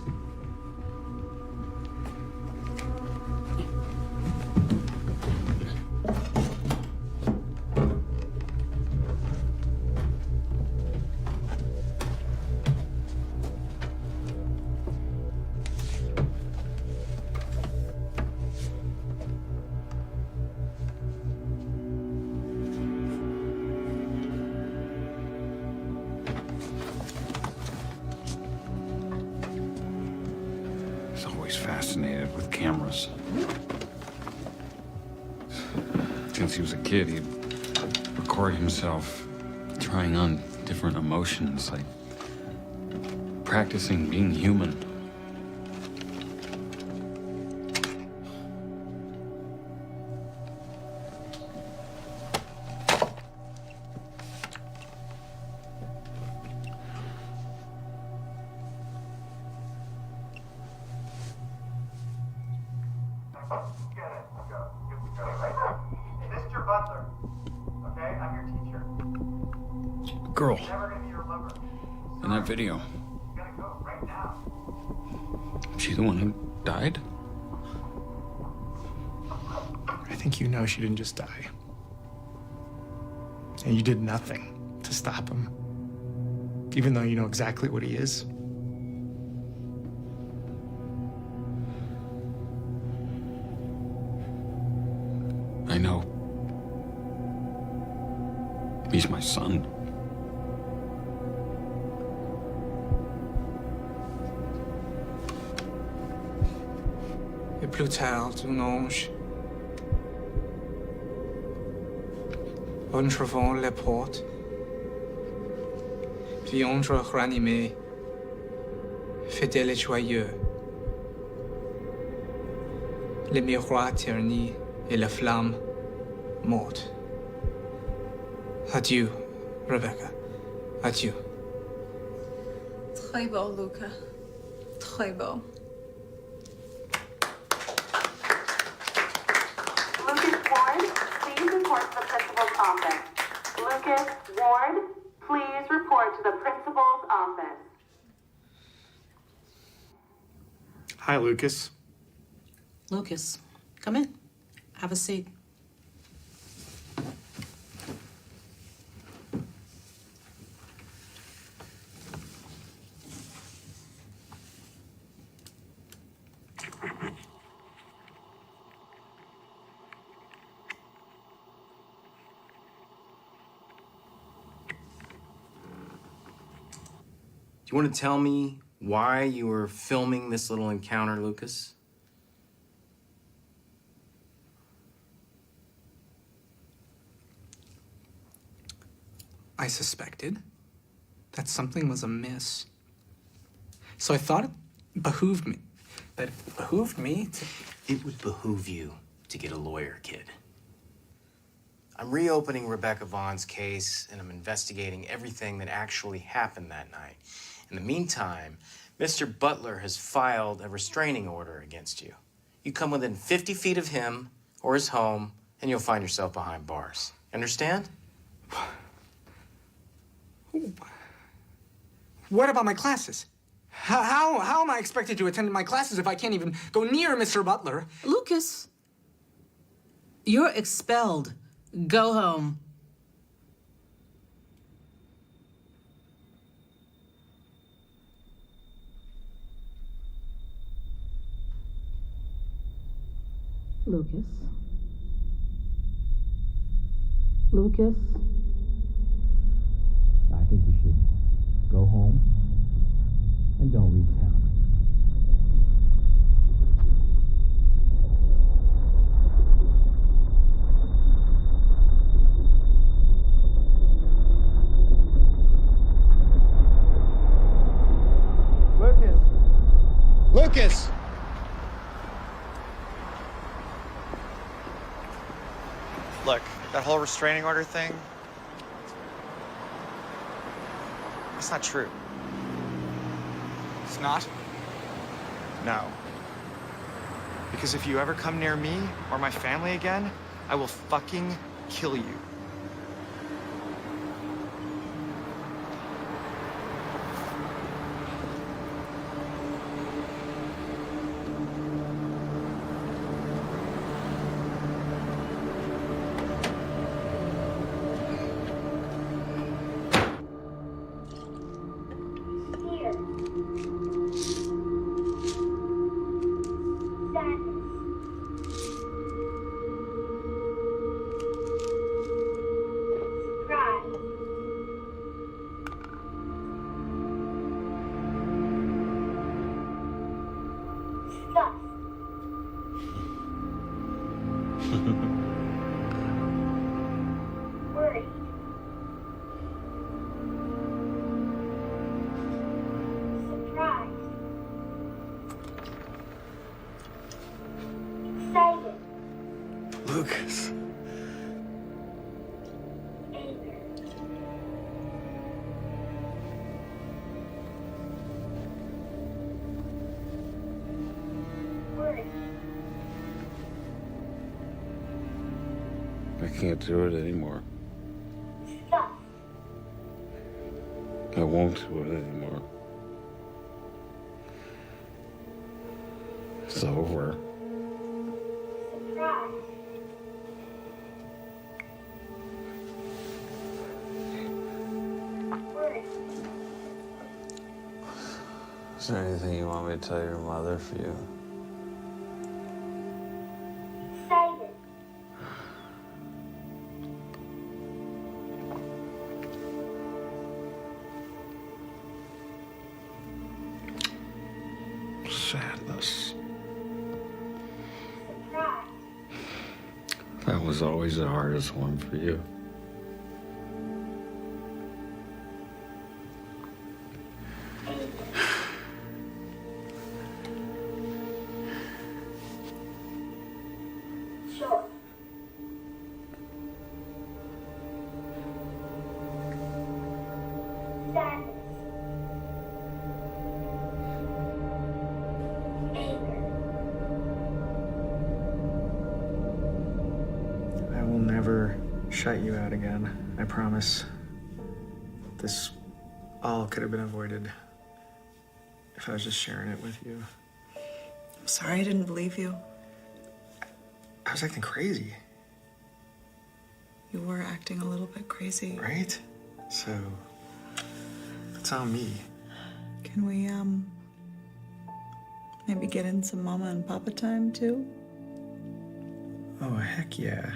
He's always fascinated with cameras. Since he was a kid, he'd record himself trying on different emotions, like practicing being human. Mr. Butler, okay? I'm your teacher. Girl, Never gonna be your lover. in that video, You gotta go right now. she the one who died? I think you know she didn't just die. And you did nothing to stop him. Even though you know exactly what he is. I know. He's my son. Et plus tard, un ange. En trouvant les portes, vit ange ranimé, fidèle et joyeux. Le miroir terni et la flamme morte. Adieu, Rebecca. Adieu. Très beau, Luca. Très beau. Lucas Ward, please report to the principal's office. Lucas Ward, please report to the principal's office. Hi, Lucas. Lucas, come in. Have a seat. you want to tell me why you were filming this little encounter, Lucas? I suspected that something was amiss. So I thought it behooved me. That it behooved me to... It would behoove you to get a lawyer, kid. I'm reopening Rebecca Vaughn's case, and I'm investigating everything that actually happened that night. In the meantime, Mr. Butler has filed a restraining order against you. You come within 50 feet of him or his home, and you'll find yourself behind bars. Understand? What about my classes? How am I expected to attend my classes if I can't even go near Mr. Butler? Lucas, you're expelled. Go home. Lucas. Lucas. I think you should go home and don't leave town. Lucas! Look, that whole restraining order thing, it's not true. It's not? No. Because if you ever come near me or my family again, I will fucking kill you. Lucas. I can't do it anymore. I won't do it anymore. It's over. Is there anything you want me to tell your mother for you? Sadness. That was always the hardest one for you. I will never shut you out again, I promise. This all could have been avoided if I was just sharing it with you. I'm sorry I didn't believe you. I was acting crazy, You were acting a little bit crazy. right? So, it's on me. Can we, maybe get in some mama and papa time too? Oh, heck yeah.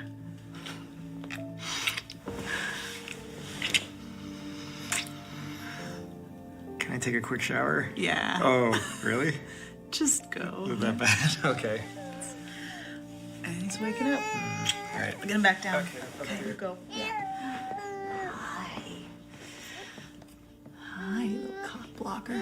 Can I I take a quick shower? Yeah. Oh, really? Just go. Not that bad. Okay. He's waking up. All right. Get him back down. Okay. Here we go. Hi. Hi, you little cock blocker.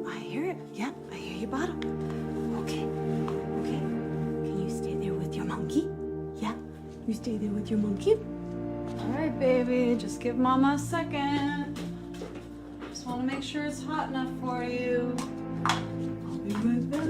I hear it. Yeah, I hear your bottom. Okay. Okay. Can you stay there with your monkey? Yeah? You stay there with your monkey? All right, baby, just give Mama a second. Just want to make sure it's hot enough for you. I'll be right back.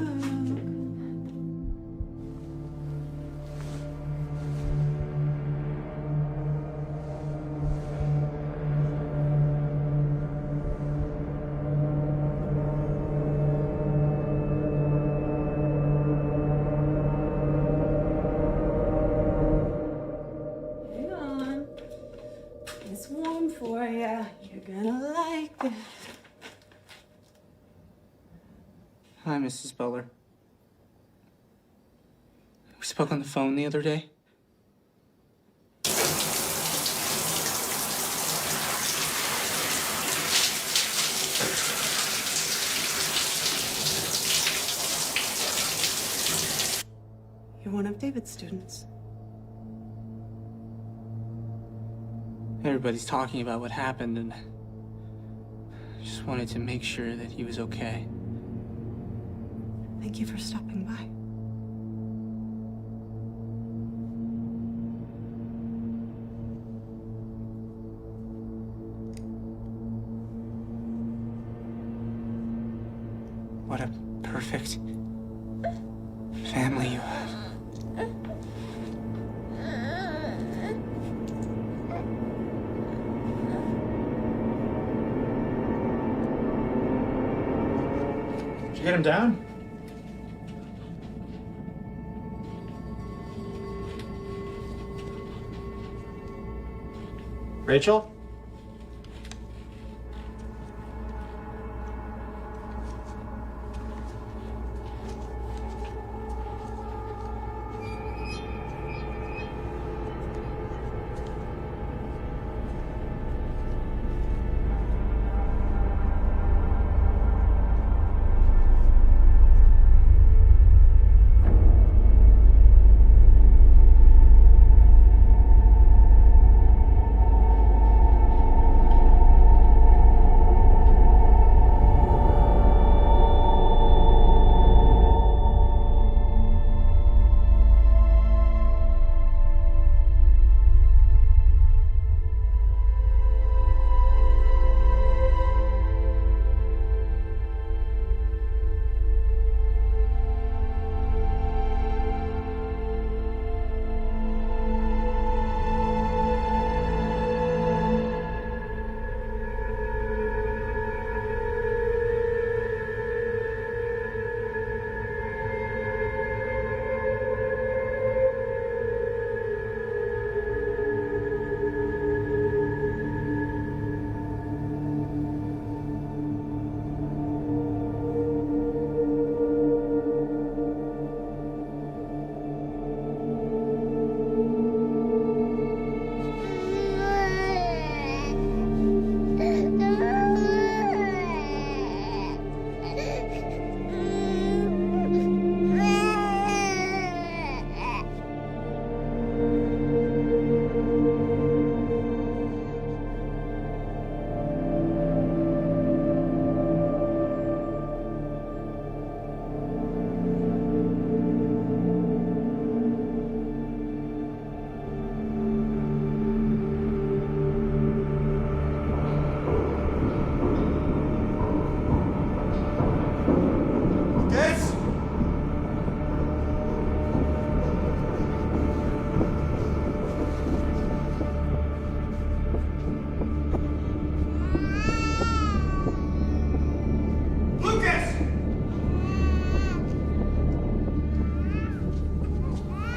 Hang on. It's warm for you. You're gonna like it. Hi, Mrs. Butler. We spoke on the phone the other day. You're one of David's students. Everybody's talking about what happened, and I just wanted to make sure that he was okay. Thank you for stopping by. What a perfect family you have. Did you get him down? Rachel?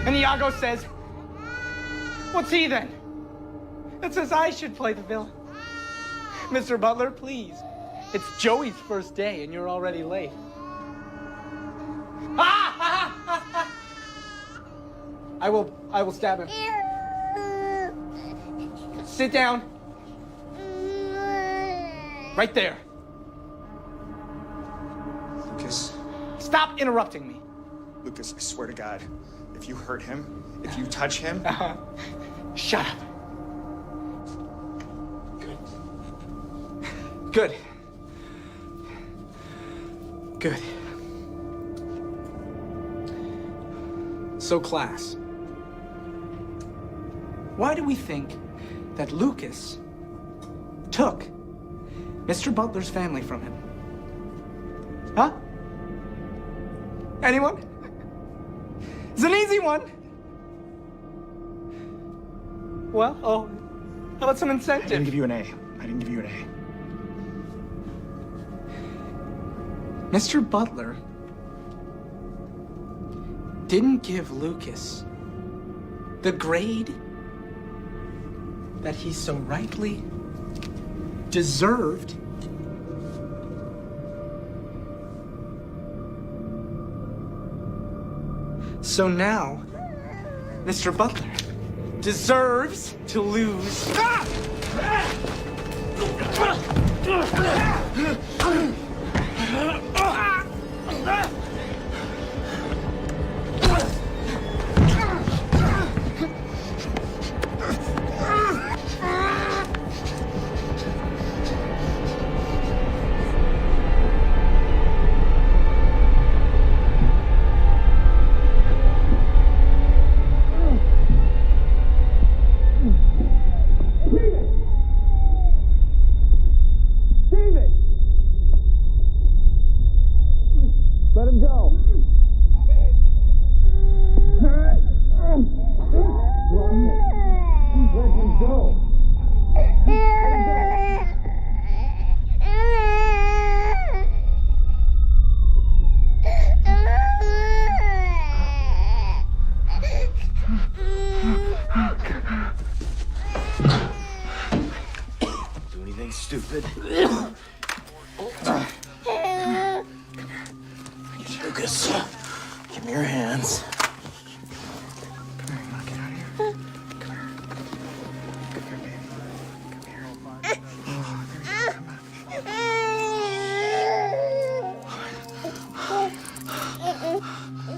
And Iago says, what's he then? That says I should play the villain. Mr. Butler, please. It's Joey's first day and you're already late. I will stab him. Sit down. Right there. Lucas. Stop interrupting me. Lucas, I swear to God, if you hurt him, if you touch him... Shut up. Good. Good. So, class, why do we think that Lucas took Mr. Butler's family from him? Huh? Anyone? It's an easy one. Well, how about some incentive? I didn't give you an A. I didn't give you an A. Mr. Butler didn't give Lucas the grade that he so rightly deserved. So now, Mr. Butler deserves to lose. Let him go. Let him go. Do anything stupid. Lucas, give me your hands. Come here, knock it out of here. Come here. Come here, baby. Come here. Oh, there we go. Come on.